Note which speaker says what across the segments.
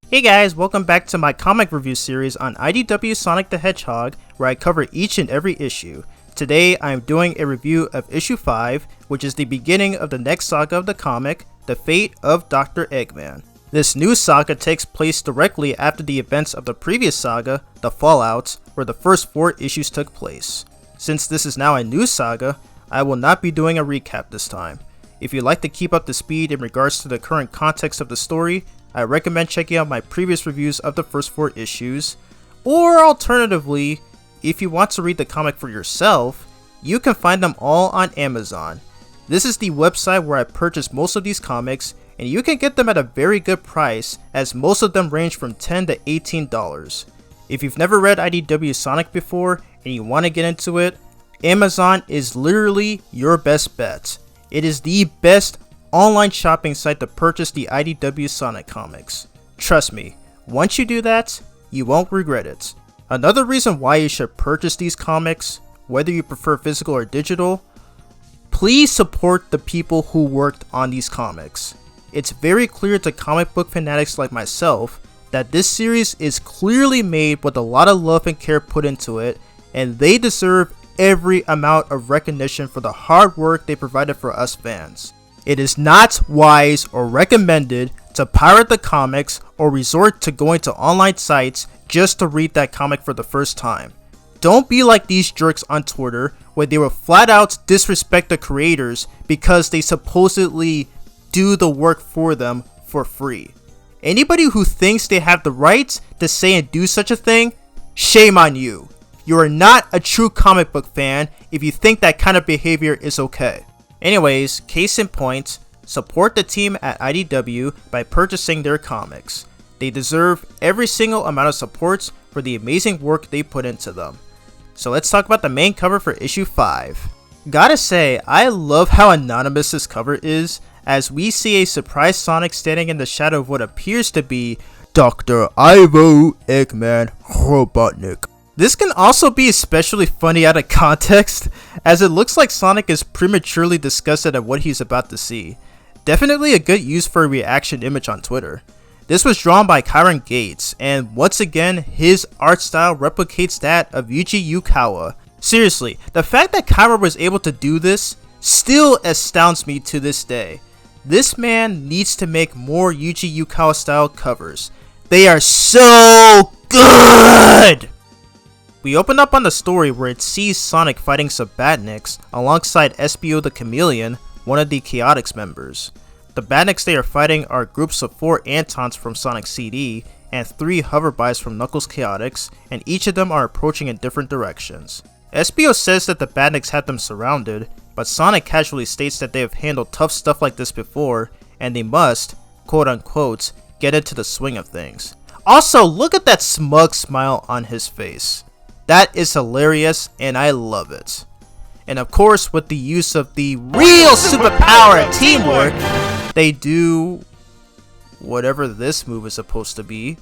Speaker 1: Hey guys, welcome back to my comic review series on IDW Sonic the Hedgehog, where I cover each and every issue. Today I am doing a review of issue 5, which is the beginning of the next saga of the comic, The Fate of Dr. Eggman. This new saga takes place directly after the events of the previous saga, The Fallout, where the first 4 issues took place. Since this is now a new saga, I will not be doing a recap this time. If you'd like to keep up to speed in regards to the current context of the story, I recommend checking out my previous reviews of the first 4 issues, or alternatively, if you want to read the comic for yourself, you can find them all on Amazon. This is the website where I purchase most of these comics, and you can get them at a very good price, as most of them range from $10 to $18. If you've never read IDW Sonic before, and you want to get into it, Amazon is literally your best bet. It is the best online shopping site to purchase the IDW Sonic comics. Trust me, once you do that, you won't regret it. Another reason why you should purchase these comics, whether you prefer physical or digital, please support the people who worked on these comics. It's very clear to comic book fanatics like myself that this series is clearly made with a lot of love and care put into it, and they deserve every amount of recognition for the hard work they provided for us fans. It is not wise or recommended to pirate the comics or resort to going to online sites just to read that comic for the first time. Don't be like these jerks on Twitter where they will flat out disrespect the creators because they supposedly do the work for them for free. Anybody who thinks they have the right to say and do such a thing, shame on you. You are not a true comic book fan if you think that kind of behavior is okay. Anyways, case in point, support the team at IDW by purchasing their comics. They deserve every single amount of support for the amazing work they put into them. So let's talk about the main cover for issue 5. Gotta say, I love how anonymous this cover is, as we see a surprised Sonic standing in the shadow of what appears to be Dr. Ivo Eggman Robotnik. This can also be especially funny out of context, as it looks like Sonic is prematurely disgusted at what he's about to see. Definitely a good use for a reaction image on Twitter. This was drawn by Kyron Gates, and once again, his art style replicates that of Yuji Yukawa. Seriously, the fact that Kyron was able to do this still astounds me to this day. This man needs to make more Yuji Yukawa style covers. They are so good! We open up on the story where it sees Sonic fighting Sabatniks alongside Espio the Chameleon, one of the Chaotix members. The Batniks they are fighting are groups of 4 Antons from Sonic CD and 3 Hoverbys from Knuckles Chaotix, and each of them are approaching in different directions. Espio says that the Batniks have them surrounded, but Sonic casually states that they have handled tough stuff like this before, and they must, quote unquote, get into the swing of things. Also, look at that smug smile on his face. That is hilarious, and I love it. And of course, with the use of the real superpower and teamwork, they do whatever this move is supposed to be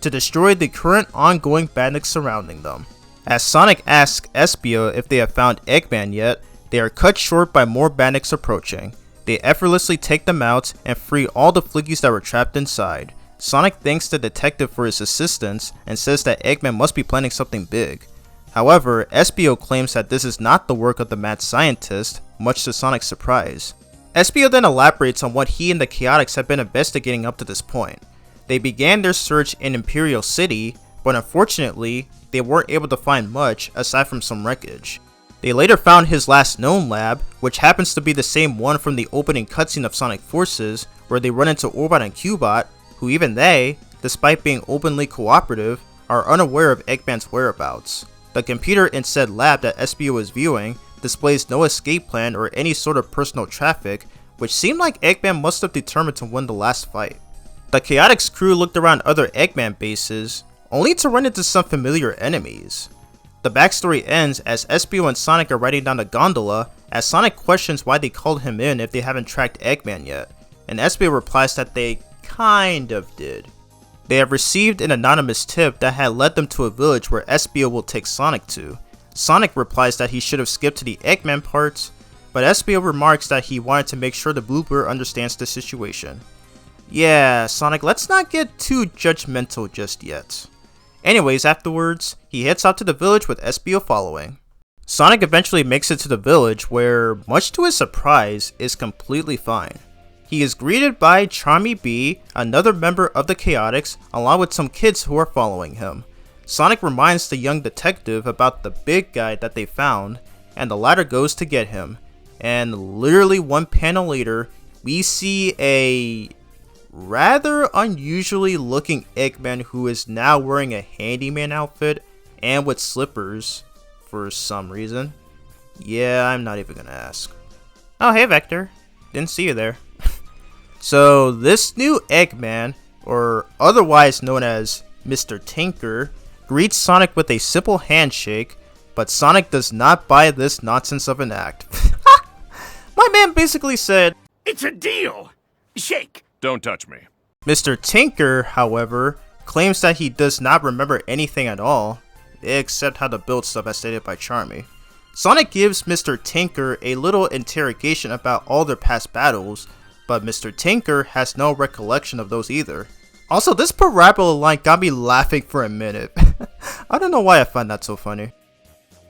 Speaker 1: to destroy the current ongoing Batniks surrounding them. As Sonic asks Espio if they have found Eggman yet, they are cut short by more Batniks approaching. They effortlessly take them out and free all the Flickies that were trapped inside. Sonic thanks the detective for his assistance and says that Eggman must be planning something big. However, Espio claims that this is not the work of the mad scientist, much to Sonic's surprise. Espio then elaborates on what he and the Chaotix have been investigating up to this point. They began their search in Imperial City, but unfortunately, they weren't able to find much aside from some wreckage. They later found his last known lab, which happens to be the same one from the opening cutscene of Sonic Forces, where they run into Orbot and Cubot, who even they, despite being openly cooperative, are unaware of Eggman's whereabouts. The computer in said lab that Espio is viewing displays no escape plan or any sort of personal traffic, which seemed like Eggman must have determined to win the last fight. The Chaotix crew looked around other Eggman bases, only to run into some familiar enemies. The backstory ends as Espio and Sonic are riding down the gondola, as Sonic questions why they called him in if they haven't tracked Eggman yet, and Espio replies that they kind of did. They have received an anonymous tip that had led them to a village where Espio will take Sonic to. Sonic replies that he should have skipped to the Eggman parts, but Espio remarks that he wanted to make sure the Blue Bear understands the situation. Yeah, Sonic, let's not get too judgmental just yet. Anyways, afterwards, he heads out to the village with SBO following. Sonic eventually makes it to the village where, much to his surprise, is completely fine. He is greeted by Charmy B, another member of the Chaotix, along with some kids who are following him. Sonic reminds the young detective about the big guy that they found, and the latter goes to get him. And literally one panel later, we see a rather unusually looking Eggman who is now wearing a handyman outfit and with slippers for some reason. Yeah, I'm not even gonna ask. Oh, hey Vector. Didn't see you there. So this new Eggman, or otherwise known as Mr. Tinker, greets Sonic with a simple handshake, but Sonic does not buy this nonsense of an act. My man basically said,
Speaker 2: "It's a deal! Shake! Don't touch me."
Speaker 1: Mr. Tinker, however, claims that he does not remember anything at all, except how to build stuff as stated by Charmy. Sonic gives Mr. Tinker a little interrogation about all their past battles, but Mr. Tinker has no recollection of those either. Also, this parabola line got me laughing for a minute. I don't know why I find that so funny.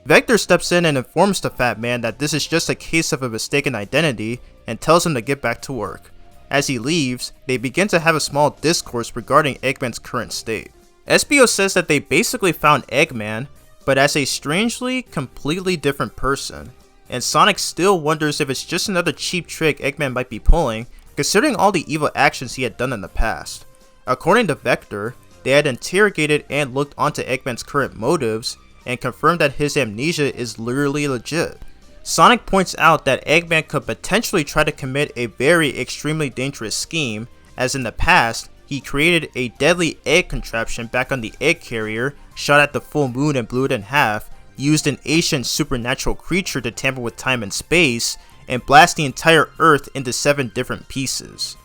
Speaker 1: Vector steps in and informs the fat man that this is just a case of a mistaken identity and tells him to get back to work. As he leaves, they begin to have a small discourse regarding Eggman's current state. SBO says that they basically found Eggman, but as a strangely, completely different person. And Sonic still wonders if it's just another cheap trick Eggman might be pulling, considering all the evil actions he had done in the past. According to Vector, they had interrogated and looked onto Eggman's current motives, and confirmed that his amnesia is literally legit. Sonic points out that Eggman could potentially try to commit a very extremely dangerous scheme, as in the past, he created a deadly egg contraption back on the egg carrier, shot at the full moon and blew it in half, used an ancient supernatural creature to tamper with time and space, and blast the entire Earth into 7 different pieces.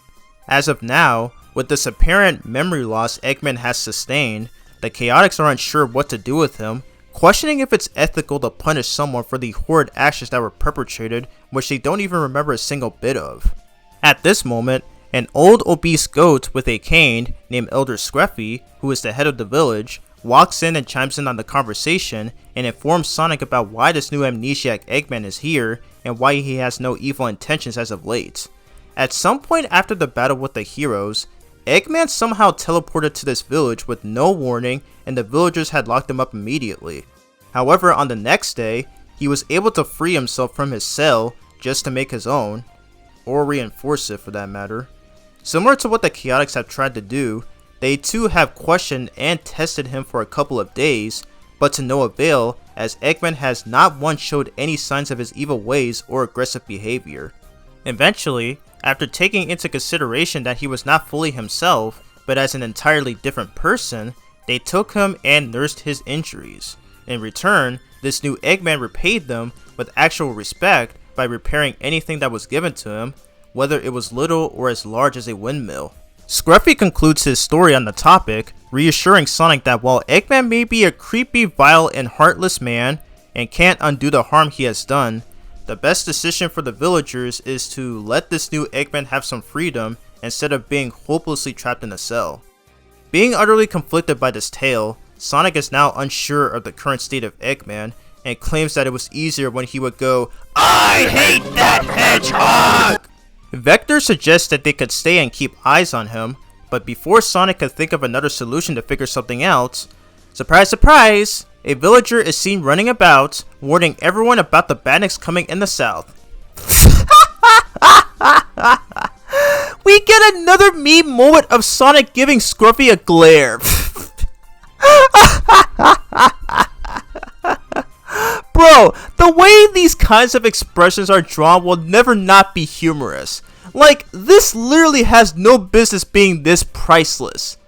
Speaker 1: As of now, with this apparent memory loss Eggman has sustained, the Chaotix are unsure what to do with him, questioning if it's ethical to punish someone for the horrid actions that were perpetrated, which they don't even remember a single bit of. At this moment, an old obese goat with a cane named Elder Scruffy, who is the head of the village, walks in and chimes in on the conversation and informs Sonic about why this new amnesiac Eggman is here and why he has no evil intentions as of late. At some point after the battle with the heroes, Eggman somehow teleported to this village with no warning, and the villagers had locked him up immediately. However, on the next day, he was able to free himself from his cell just to make his own, or reinforce it for that matter. Similar to what the Chaotix have tried to do, they too have questioned and tested him for a couple of days, but to no avail, as Eggman has not once showed any signs of his evil ways or aggressive behavior. Eventually, after taking into consideration that he was not fully himself, but as an entirely different person, they took him and nursed his injuries. In return, this new Eggman repaid them with actual respect by repairing anything that was given to him, whether it was little or as large as a windmill. Scruffy concludes his story on the topic, reassuring Sonic that while Eggman may be a creepy, vile, and heartless man, and can't undo the harm he has done, the best decision for the villagers is to let this new Eggman have some freedom instead of being hopelessly trapped in a cell. Being utterly conflicted by this tale, Sonic is now unsure of the current state of Eggman, and claims that it was easier when he would go, "I hate that hedgehog!" Vector suggests that they could stay and keep eyes on him, but before Sonic could think of another solution to figure something out, surprise surprise, a villager is seen running about, warning everyone about the badniks coming in the south. We get another meme moment of Sonic giving Scruffy a glare. Bro, the way these kinds of expressions are drawn will never not be humorous. Like, this literally has no business being this priceless.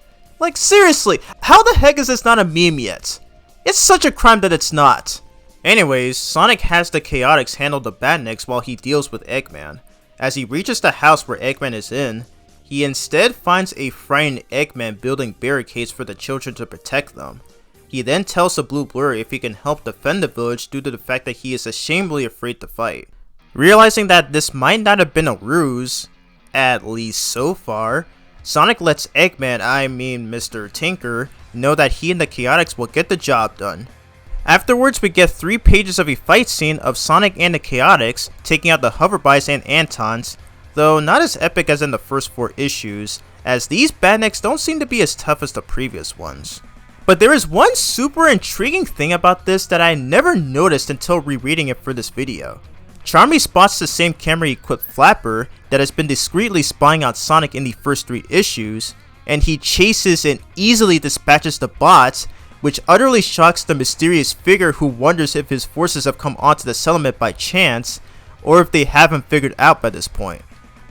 Speaker 1: Like, seriously, how the heck is this not a meme yet? It's such a crime that it's not. Anyways, Sonic has the Chaotix handle the badniks while he deals with Eggman. As he reaches the house where Eggman is in, he instead finds a frightened Eggman building barricades for the children to protect them. He then tells the Blue Blur if he can help defend the village due to the fact that he is ashamedly afraid to fight. Realizing that this might not have been a ruse, at least so far, Sonic lets Eggman, Mr. Tinker, know that he and the Chaotix will get the job done. Afterwards, we get 3 pages of a fight scene of Sonic and the Chaotix taking out the Hoverbys and Antons, though not as epic as in the first 4 issues, as these badniks don't seem to be as tough as the previous ones. But there is one super intriguing thing about this that I never noticed until rereading it for this video. Charmy spots the same camera-equipped flapper that has been discreetly spying on Sonic in the first 3 issues, and he chases and easily dispatches the bots, which utterly shocks the mysterious figure who wonders if his forces have come onto the settlement by chance, or if they haven't figured out by this point.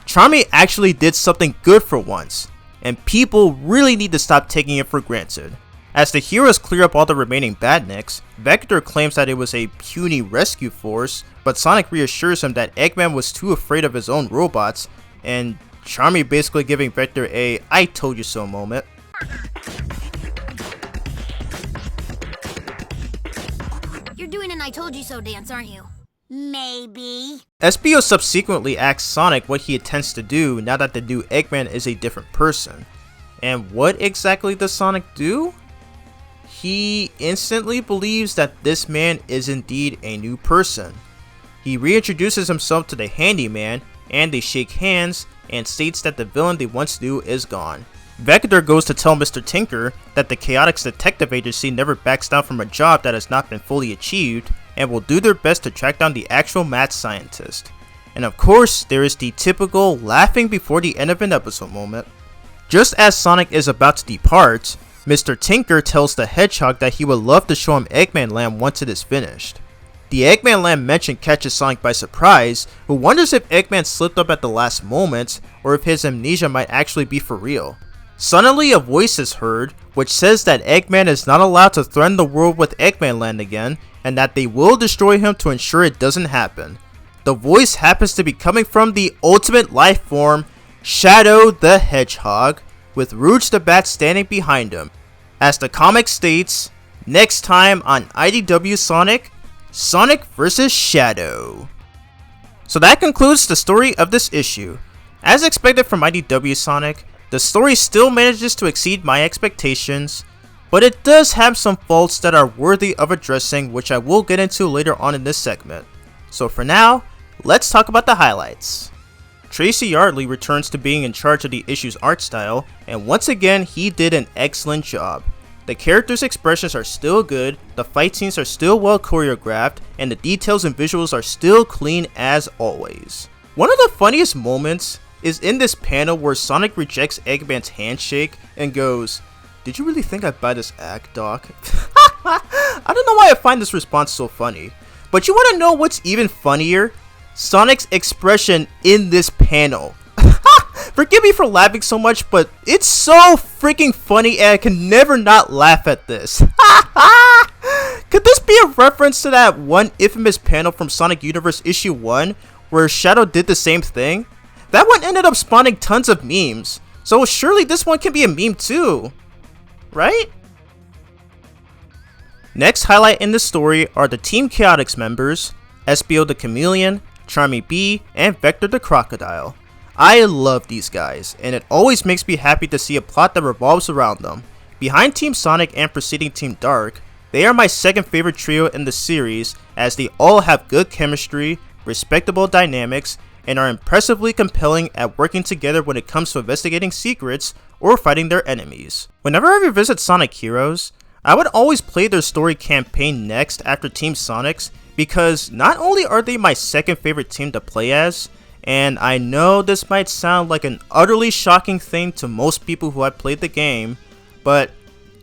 Speaker 1: Charmy actually did something good for once, and people really need to stop taking it for granted. As the heroes clear up all the remaining badniks, Vector claims that it was a puny rescue force, but Sonic reassures him that Eggman was too afraid of his own robots, and Charmy basically giving Vector a "I told you so" moment.
Speaker 3: You're doing an "I told you so" dance, aren't you? Maybe.
Speaker 1: SBO subsequently asks Sonic what he intends to do now that the new Eggman is a different person. And what exactly does Sonic do? He instantly believes that this man is indeed a new person. He reintroduces himself to the handyman, and they shake hands and states that the villain they once knew is gone. Vector goes to tell Mr. Tinker that the Chaotix Detective Agency never backs down from a job that has not been fully achieved, and will do their best to track down the actual mad scientist. And of course, there is the typical laughing before the end of an episode moment. Just as Sonic is about to depart, Mr. Tinker tells the Hedgehog that he would love to show him Eggman Land once it is finished. The Eggman Land mention catches Sonic by surprise, who wonders if Eggman slipped up at the last moment, or if his amnesia might actually be for real. Suddenly a voice is heard, which says that Eggman is not allowed to threaten the world with Eggman Land again, and that they will destroy him to ensure it doesn't happen. The voice happens to be coming from the ultimate life form, Shadow the Hedgehog, with Rouge the Bat standing behind him. As the comic states, next time on IDW Sonic, Sonic vs. Shadow. So that concludes the story of this issue. As expected from IDW Sonic, the story still manages to exceed my expectations, but it does have some faults that are worthy of addressing, which I will get into later on in this segment. So for now, let's talk about the highlights. Tracy Yardley returns to being in charge of the issue's art style, and once again he did an excellent job. The characters' expressions are still good, the fight scenes are still well choreographed, and the details and visuals are still clean as always. One of the funniest moments is in this panel where Sonic rejects Eggman's handshake and goes, "Did you really think I'd buy this act, Doc?" I don't know why I find this response so funny. But you want to know what's even funnier? Sonic's expression in this panel. Forgive me for laughing so much, but it's so freaking funny and I can never not laugh at this. Could this be a reference to that one infamous panel from Sonic Universe issue 1 where Shadow did the same thing? That one ended up spawning tons of memes, so surely this one can be a meme too, right? Next highlight in the story are the Team Chaotix members, SBO the Chameleon, Charmy B, and Vector the Crocodile. I love these guys, and it always makes me happy to see a plot that revolves around them. Behind Team Sonic and preceding Team Dark, they are my second favorite trio in the series, as they all have good chemistry, respectable dynamics, and are impressively compelling at working together when it comes to investigating secrets or fighting their enemies. Whenever I revisit Sonic Heroes, I would always play their story campaign next after Team Sonic's, because not only are they my second favorite team to play as, and I know this might sound like an utterly shocking thing to most people who have played the game, but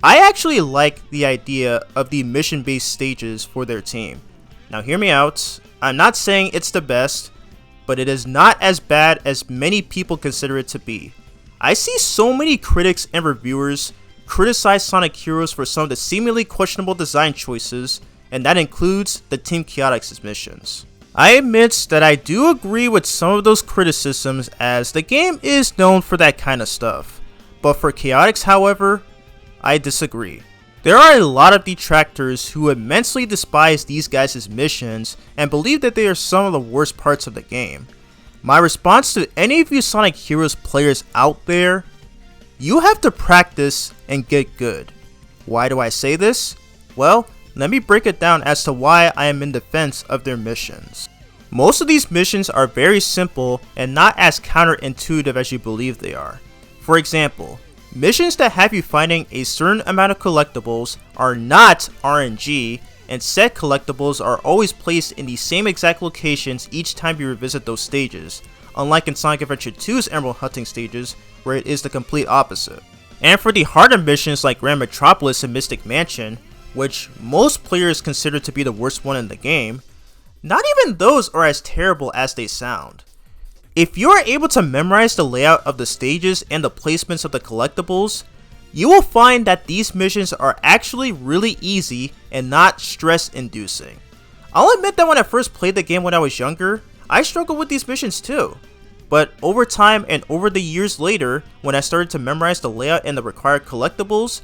Speaker 1: I actually like the idea of the mission-based stages for their team. Now hear me out, I'm not saying it's the best, but it is not as bad as many people consider it to be. I see so many critics and reviewers criticize Sonic Heroes for some of the seemingly questionable design choices, and that includes the Team Chaotix's missions. I admit that I do agree with some of those criticisms, as the game is known for that kind of stuff, but for Chaotix, however, I disagree. There are a lot of detractors who immensely despise these guys' missions and believe that they are some of the worst parts of the game. My response to any of you Sonic Heroes players out there You have to practice and get good. Why do I say this? Well, let me break it down as to why I am in defense of their missions. Most of these missions are very simple and not as counterintuitive as you believe they are. For example, missions that have you finding a certain amount of collectibles are not RNG, and said collectibles are always placed in the same exact locations each time you revisit those stages, unlike in Sonic Adventure 2's Emerald Hunting stages, where it is the complete opposite. And for the harder missions like Grand Metropolis and Mystic Mansion, which most players consider to be the worst one in the game, not even those are as terrible as they sound. If you are able to memorize the layout of the stages and the placements of the collectibles, you will find that these missions are actually really easy and not stress-inducing. I'll admit that when I first played the game when I was younger, I struggled with these missions too. But over time and over the years later, when I started to memorize the layout and the required collectibles,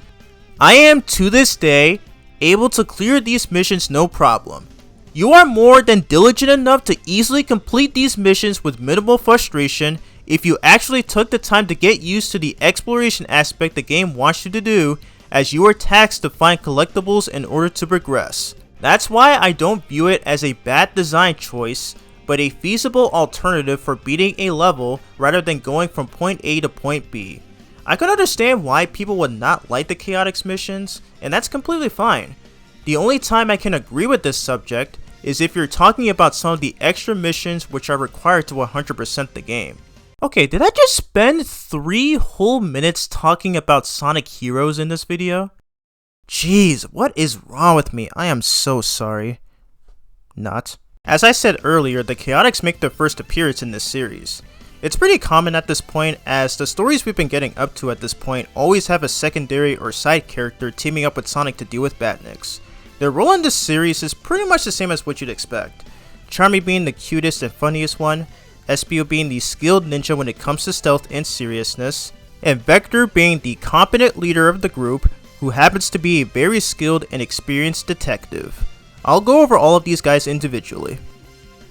Speaker 1: I am to this day able to clear these missions no problem. You are more than diligent enough to easily complete these missions with minimal frustration if you actually took the time to get used to the exploration aspect the game wants you to do, as you are taxed to find collectibles in order to progress. That's why I don't view it as a bad design choice, but a feasible alternative for beating a level rather than going from point A to point B. I can understand why people would not like the Chaotix missions, and that's completely fine. The only time I can agree with this subject is if you're talking about some of the extra missions which are required to 100% the game. Okay, did I just spend 3 whole minutes talking about Sonic Heroes in this video? Jeez, what is wrong with me? I am so sorry. Not. As I said earlier, the Chaotix make their first appearance in this series. It's pretty common at this point, as the stories we've been getting up to at this point always have a secondary or side character teaming up with Sonic to deal with badniks. Their role in this series is pretty much the same as what you'd expect. Charmy being the cutest and funniest one, Espio being the skilled ninja when it comes to stealth and seriousness, and Vector being the competent leader of the group who happens to be a very skilled and experienced detective. I'll go over all of these guys individually.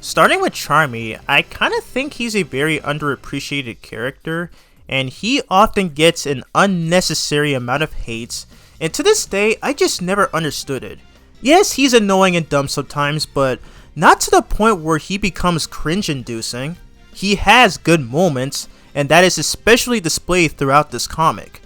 Speaker 1: Starting with Charmy, I kinda think he's a very underappreciated character, and he often gets an unnecessary amount of hate, and to this day, I just never understood it. Yes, he's annoying and dumb sometimes, but not to the point where he becomes cringe-inducing. He has good moments, and that is especially displayed throughout this comic.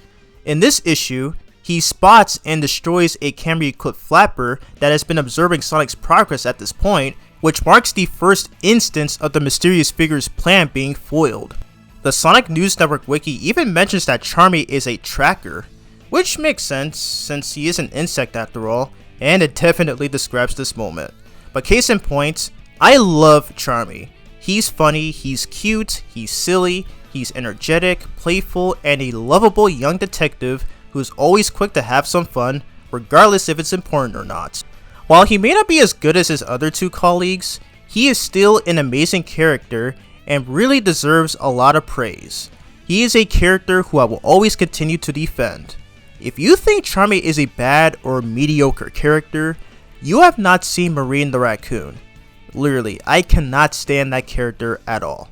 Speaker 1: In this issue, he spots and destroys a camera-equipped flapper that has been observing Sonic's progress at this point, which marks the first instance of the mysterious figure's plan being foiled. The Sonic News Network wiki even mentions that Charmy is a tracker, which makes sense since he is an insect after all, and it definitely describes this moment. But case in point, I love Charmy. He's funny, he's cute, he's silly, he's energetic, playful, and a lovable young detective who's always quick to have some fun, regardless if it's important or not. While he may not be as good as his other two colleagues, he is still an amazing character and really deserves a lot of praise. He is a character who I will always continue to defend. If you think Charmy is a bad or mediocre character, you have not seen Marine the Raccoon. Literally, I cannot stand that character at all.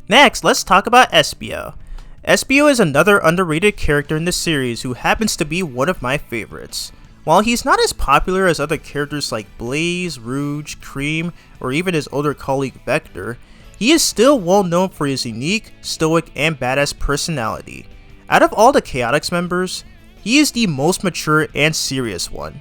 Speaker 1: Next, let's talk about Espio. Espio is another underrated character in this series who happens to be one of my favorites. While he's not as popular as other characters like Blaze, Rouge, Cream, or even his older colleague Vector, he is still well known for his unique, stoic, and badass personality. Out of all the Chaotix members, he is the most mature and serious one.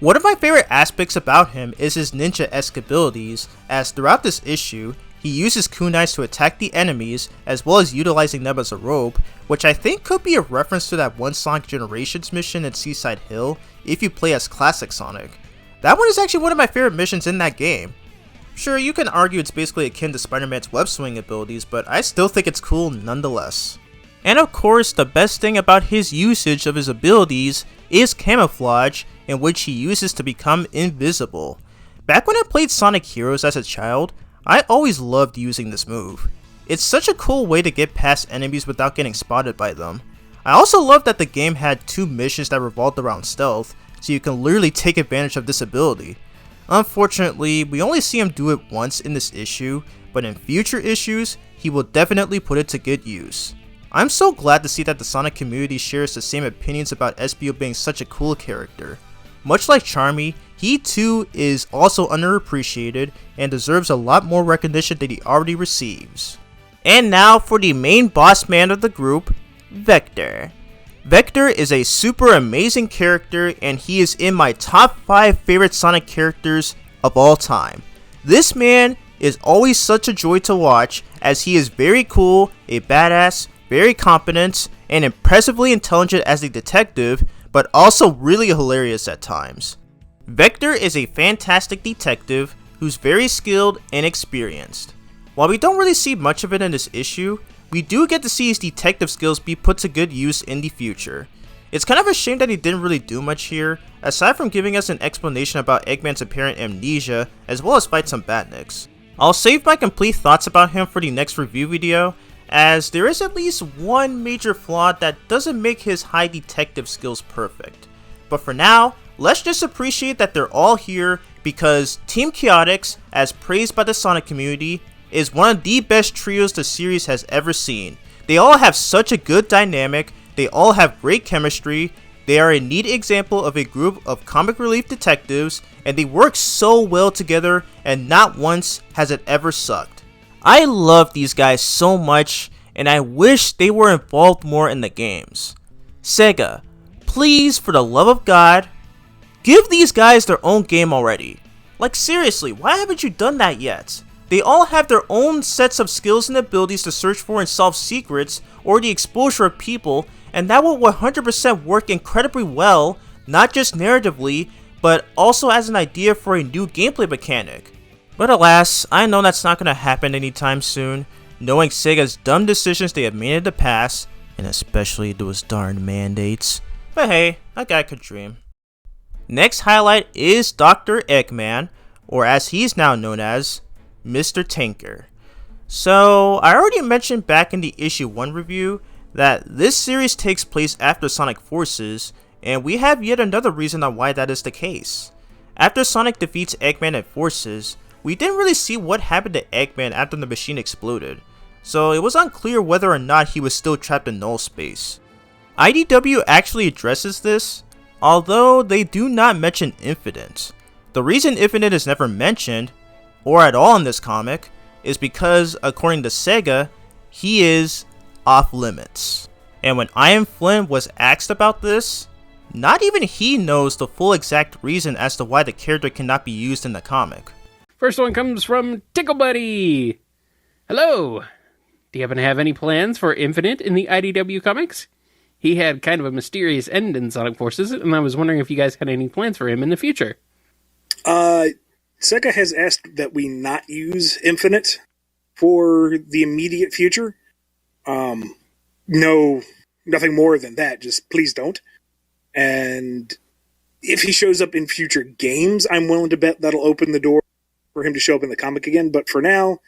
Speaker 1: One of my favorite aspects about him is his ninja-esque abilities, as throughout this issue, he uses kunais to attack the enemies, as well as utilizing them as a rope, which I think could be a reference to that one Sonic Generations mission in Seaside Hill, if you play as Classic Sonic. That one is actually one of my favorite missions in that game. Sure, you can argue it's basically akin to Spider-Man's web swing abilities, but I still think it's cool nonetheless. And of course, the best thing about his usage of his abilities is camouflage, in which he uses to become invisible. Back when I played Sonic Heroes as a child, I always loved using this move. It's such a cool way to get past enemies without getting spotted by them. I also love that the game had 2 missions that revolved around stealth, so you can literally take advantage of this ability. Unfortunately, we only see him do it once in this issue, but in future issues, he will definitely put it to good use. I'm so glad to see that the Sonic community shares the same opinions about Espio being such a cool character. Much like Charmy, he too is also underappreciated and deserves a lot more recognition than he already receives. And now for the main boss man of the group, Vector. Vector is a super amazing character and he is in my top 5 favorite Sonic characters of all time. This man is always such a joy to watch as he is very cool, a badass, very competent, and impressively intelligent as a detective, but also really hilarious at times. Vector is a fantastic detective who's very skilled and experienced. While we don't really see much of it in this issue, we do get to see his detective skills be put to good use in the future. It's kind of a shame that he didn't really do much here, aside from giving us an explanation about Eggman's apparent amnesia, as well as fight some Batniks. I'll save my complete thoughts about him for the next review video, as there is at least one major flaw that doesn't make his high detective skills perfect. But for now, let's just appreciate that they're all here because Team Chaotix, as praised by the Sonic community, is one of the best trios the series has ever seen. They all have such a good dynamic, they all have great chemistry, they are a neat example of a group of comic relief detectives, and they work so well together and not once has it ever sucked. I love these guys so much and I wish they were involved more in the games. Sega, please, for the love of God, give these guys their own game already. Like seriously, why haven't you done that yet? They all have their own sets of skills and abilities to search for and solve secrets or the exposure of people, and that will 100% work incredibly well, not just narratively, but also as an idea for a new gameplay mechanic. But alas, I know that's not going to happen anytime soon, knowing Sega's dumb decisions they have made in the past, and especially those darn mandates. But hey, a guy could dream. Next highlight is Dr. Eggman, or as he's now known as, Mr. Tinker. So, I already mentioned back in the issue 1 review that this series takes place after Sonic Forces, and we have yet another reason on why that is the case. After Sonic defeats Eggman at Forces, we didn't really see what happened to Eggman after the machine exploded, so it was unclear whether or not he was still trapped in null space. IDW actually addresses this, although they do not mention Infinite. The reason Infinite is never mentioned, or at all in this comic, is because, according to Sega, he is off limits. And when Ian Flynn was asked about this, not even he knows the full exact reason as to why the character cannot be used in the comic.
Speaker 4: First one comes from Tickle Buddy. Hello. Do you happen to have any plans for Infinite in the IDW comics? He had kind of a mysterious end in Sonic Forces, and I was wondering if you guys had any plans for him in the future.
Speaker 5: Sega has asked that we not use Infinite for the immediate future. No, nothing more than that. Just please don't. And if he shows up in future games, I'm willing to bet that'll open the door for him to show up in the comic again. But for now,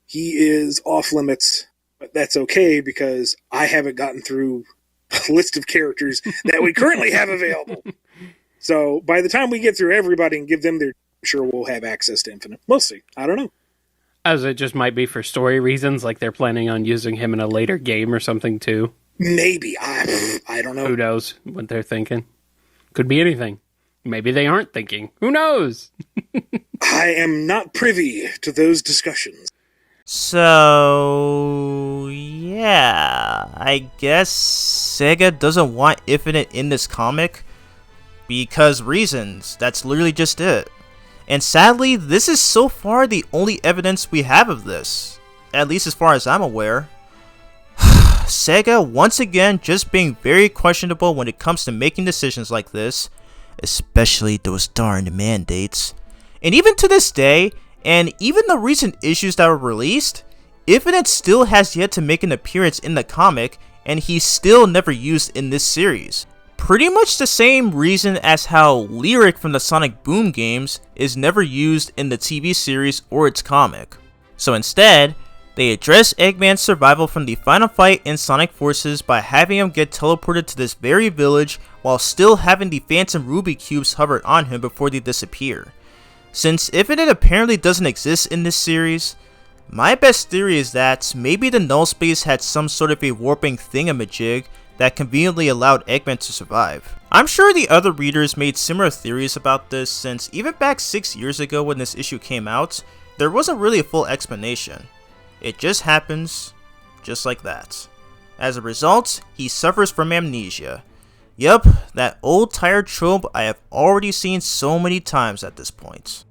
Speaker 5: he is off limits. But that's okay because I haven't gotten through a list of characters that we currently have available. So by the time we get through everybody and give them their, I'm sure we'll have access to Infinite. We'll see. I don't know.
Speaker 4: As it just might be for story reasons, like they're planning on using him in a later game or something too.
Speaker 5: Maybe. I don't know.
Speaker 4: Who knows what they're thinking? Could be anything. Maybe they aren't thinking. Who knows?
Speaker 5: I am not privy to those discussions.
Speaker 1: So, yeah, I guess Sega doesn't want Infinite in this comic because reasons. That's literally just it. And sadly, this is so far the only evidence we have of this, at least as far as I'm aware. Sega once again just being very questionable when it comes to making decisions like this, especially those darned mandates. And even to this day, and even the recent issues that were released, Infinite still has yet to make an appearance in the comic, and he's still never used in this series. Pretty much the same reason as how Lyric from the Sonic Boom games is never used in the TV series or its comic. So instead, they address Eggman's survival from the final fight in Sonic Forces by having him get teleported to this very village while still having the Phantom Ruby cubes hovered on him before they disappear. Since Infinite apparently doesn't exist in this series, My best theory is that maybe the null space had some sort of a warping thingamajig that conveniently allowed Eggman to survive. I'm sure the other readers made similar theories about this, since even back 6 years ago when this issue came out, there wasn't really a full explanation. It just happens, just like that. As a result, he suffers from amnesia. Yup, that old tired trope I have already seen so many times at this point.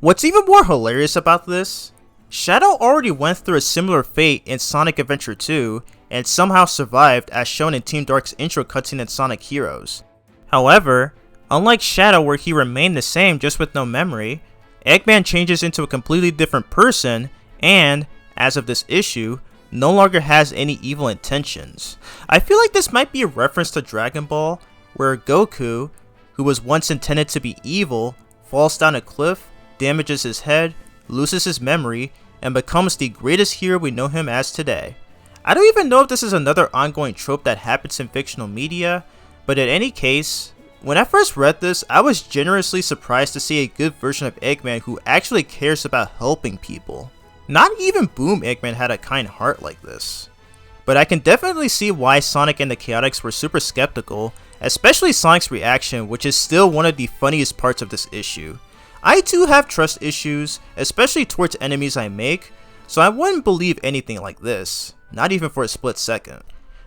Speaker 1: What's even more hilarious about this? Shadow already went through a similar fate in Sonic Adventure 2 and somehow survived, as shown in Team Dark's intro cutscene in Sonic Heroes. However, unlike Shadow where he remained the same just with no memory, Eggman changes into a completely different person and, as of this issue, no longer has any evil intentions. I feel like this might be a reference to Dragon Ball, where Goku, who was once intended to be evil, falls down a cliff, damages his head, loses his memory, and becomes the greatest hero we know him as today. I don't even know if this is another ongoing trope that happens in fictional media, but in any case, when I first read this, I was generously surprised to see a good version of Eggman who actually cares about helping people. Not even Boom Eggman had a kind heart like this. But I can definitely see why Sonic and the Chaotix were super skeptical, especially Sonic's reaction, which is still one of the funniest parts of this issue. I too have trust issues, especially towards enemies I make, so I wouldn't believe anything like this, not even for a split second.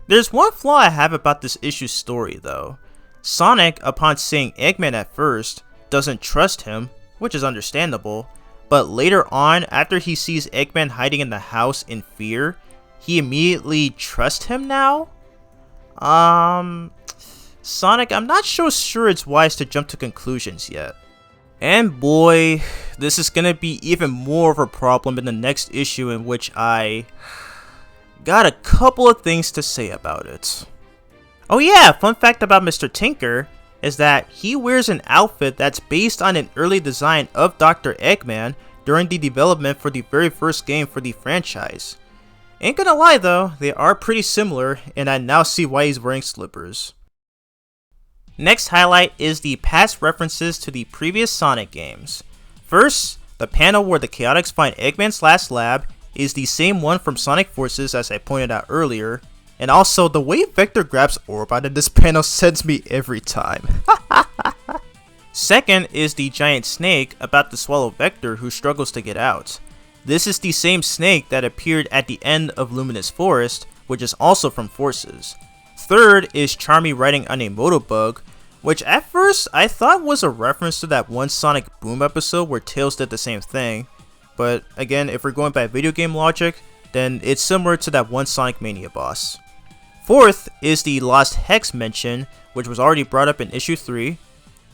Speaker 1: There's one flaw I have about this issue's story though. Sonic, upon seeing Eggman at first, doesn't trust him, which is understandable, but later on, after he sees Eggman hiding in the house in fear, he immediately trusts him now? Sonic, I'm not so sure it's wise to jump to conclusions yet. And boy, this is gonna be even more of a problem in the next issue, in which I got a couple of things to say about it. Oh yeah, fun fact about Mr. Tinker is that he wears an outfit that's based on an early design of Dr. Eggman during the development for the very first game for the franchise. Ain't gonna lie though, they are pretty similar, and I now see why he's wearing slippers. Next highlight is the past references to the previous Sonic games. First, the panel where the Chaotix find Eggman's last lab is the same one from Sonic Forces as I pointed out earlier, and also the way Vector grabs Orbot in this panel sends me every time. Second is the giant snake about to swallow Vector, who struggles to get out. This is the same snake that appeared at the end of Luminous Forest, which is also from Forces. Third is Charmy riding on a Motobug, which at first I thought was a reference to that one Sonic Boom episode where Tails did the same thing, but again, if we're going by video game logic, then it's similar to that one Sonic Mania boss. Fourth is the Lost Hex mention, which was already brought up in issue 3.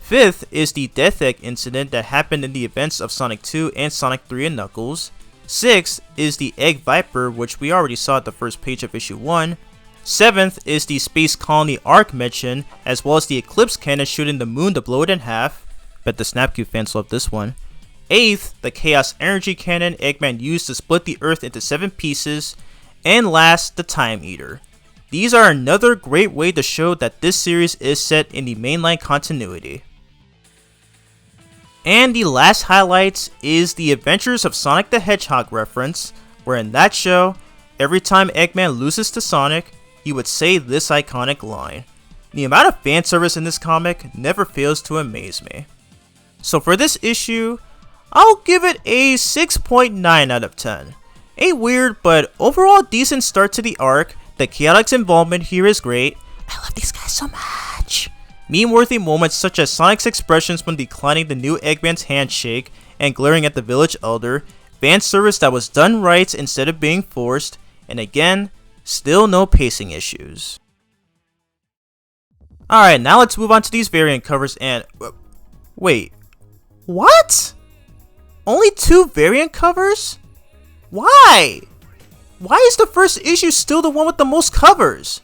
Speaker 1: Fifth is the Death Egg incident that happened in the events of Sonic 2 and Sonic 3 and Knuckles. Sixth is the Egg Viper, which we already saw at the first page of issue 1. Seventh is the Space Colony Arc mention, as well as the Eclipse Cannon shooting the moon to blow it in half. Bet the Snapcube fans love this one. Eighth, the Chaos Energy Cannon Eggman used to split the Earth into 7 pieces. And last, the Time Eater. These are another great way to show that this series is set in the mainline continuity. And the last highlight is the Adventures of Sonic the Hedgehog reference, where in that show, every time Eggman loses to Sonic, he would say this iconic line. The amount of fan service in this comic never fails to amaze me. So for this issue, I'll give it a 6.9 out of 10. A weird but overall decent start to the arc. The Chaotix involvement here is great. I love these guys so much. Meme-worthy moments such as Sonic's expressions when declining the new Eggman's handshake and glaring at the village elder, fan service that was done right instead of being forced, and again, still no pacing issues. Alright, now let's move on to these variant covers and... Wait, what? Only 2 variant covers? Why? Why is the first issue still the one with the most covers?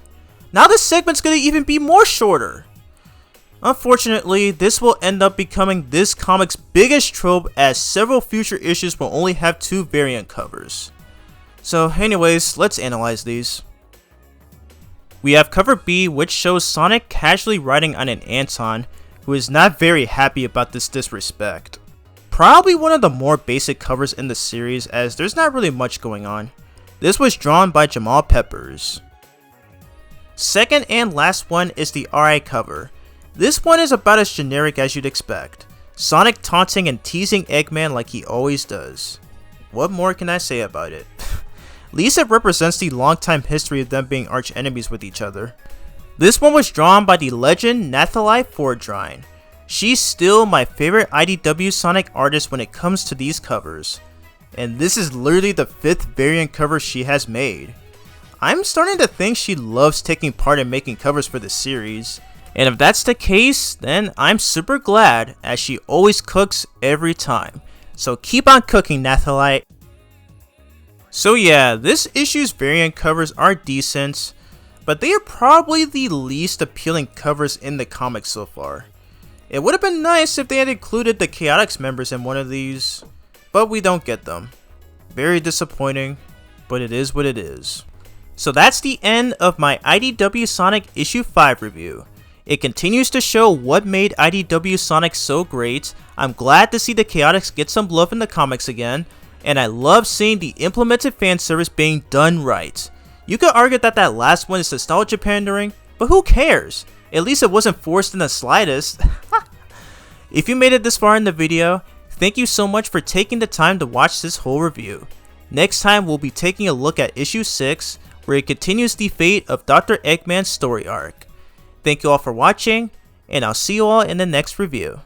Speaker 1: Now this segment's gonna even be more shorter. Unfortunately, this will end up becoming this comic's biggest trope, as several future issues will only have 2 variant covers. So anyways, let's analyze these. We have cover B, which shows Sonic casually riding on an Anton, who is not very happy about this disrespect. probably one of the more basic covers in the series as there's not really much going on. This was drawn by Jamal Peppers. Second and last one is the RI cover. This one is about as generic as you'd expect. Sonic taunting and teasing Eggman like he always does. What more can I say about it? Lisa represents the long-time history of them being arch enemies with each other. This one was drawn by the legend Nathalie Fordrine. She's still my favorite IDW Sonic artist when it comes to these covers. And this is literally the 5th variant cover she has made. I'm starting to think she loves taking part in making covers for the series. And if that's the case, then I'm super glad as she always cooks every time. So keep on cooking, Nathalie. So yeah, this issue's variant covers are decent, but they are probably the least appealing covers in the comics so far. It would have been nice if they had included the Chaotix members in one of these, but we don't get them. Very disappointing, but it is what it is. So that's the end of my IDW Sonic issue 5 review. It continues to show what made IDW Sonic so great. I'm glad to see the Chaotix get some love in the comics again, and I love seeing the implemented fan service being done right. You could argue that that last one is nostalgia pandering, but who cares? At least it wasn't forced in the slightest. If you made it this far in the video, thank you so much for taking the time to watch this whole review. Next time we'll be taking a look at issue 6, where it continues the fate of Dr. Eggman's story arc. Thank you all for watching, and I'll see you all in the next review.